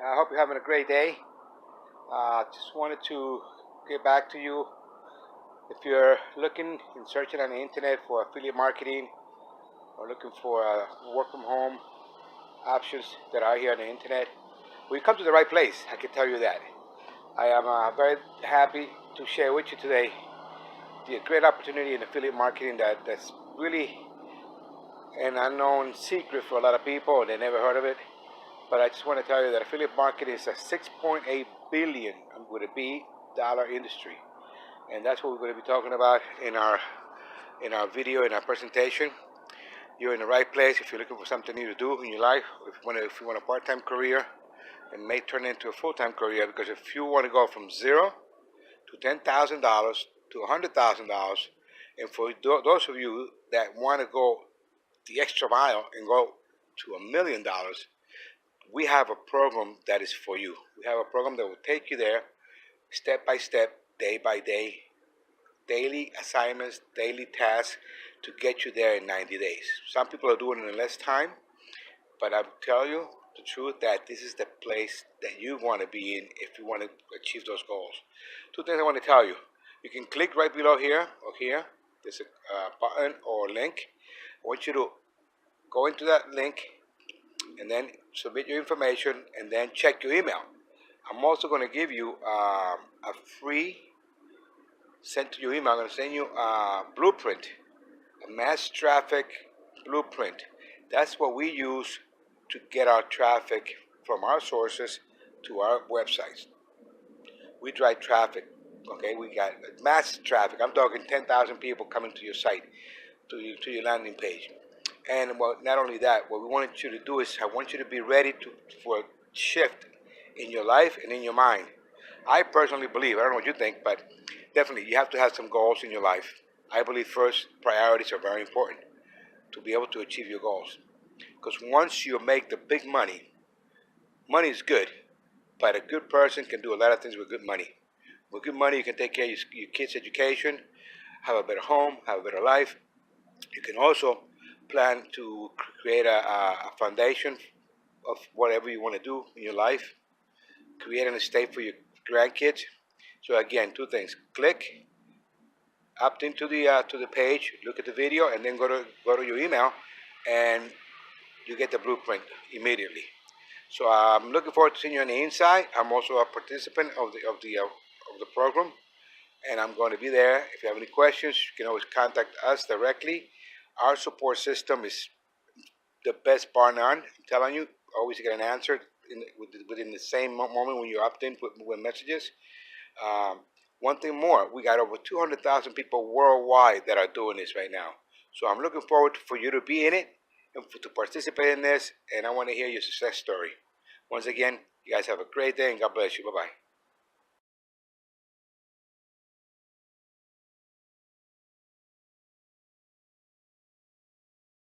I hope you're having a great day. Just wanted to get back to you. If you're looking and searching on the internet for affiliate marketing or looking for work from home options that are here on the internet, we come to the right place. I can tell you that. I am very happy to share with you today the great opportunity in affiliate marketing that's really an unknown secret for a lot of people. They never heard of it. But I just want to tell you that affiliate marketing is a 6.8 billion with a B dollar industry, and that's what we're going to be talking about in our video, in our presentation. You're in the right place if you're looking for something new to do in your life. If you want a part-time career, and may turn into a full-time career. Because if you want to go from zero to $10,000 to $100,000, and for those of you that want to go the extra mile and go to $1,000,000, we have a program that is for you. We have a program that will take you there step by step, day by day, daily assignments, daily tasks to get you there in 90 days. Some people are doing it in less time, but I'll tell you the truth that this is the place that you want to be in if you want to achieve those goals. Two things I want to tell you. You can click right below here or here. There's a button or link. I want you to go into that link and then submit your information and then check your email. I'm also going to give you a free sent to your email. I'm going to send you a blueprint, a mass traffic blueprint. That's what we use to get our traffic from our sources to our websites. We drive traffic. Okay, we got mass traffic. I'm talking 10,000 people coming to your site, to your landing page. And well, not only that, what we want you to do is I want you to be ready for a shift in your life and in your mind. I personally believe, I don't know what you think, but definitely you have to have some goals in your life. I believe first priorities are very important to be able to achieve your goals. Because once you make the big money, money is good, but a good person can do a lot of things with good money. With good money, you can take care of your kids' education, have a better home, have a better life. You can also plan to create a foundation of whatever you want to do in your life, create an estate for your grandkids. So again, two things: click, opt into the page, look at the video, and then go to your email, and you get the blueprint immediately. So I'm looking forward to seeing you on the inside. I'm also a participant of the program, and I'm going to be there. If you have any questions, you can always contact us directly. Our support system is the best bar none. I'm telling you, always get an answer within the same moment when you opt in with messages. Um, One thing more, we got over 200,000 people worldwide that are doing this right now. So I'm looking forward for you to be in it and to participate in this, and I want to hear your success story. Once again, you guys have a great day, and God bless you. Bye-bye.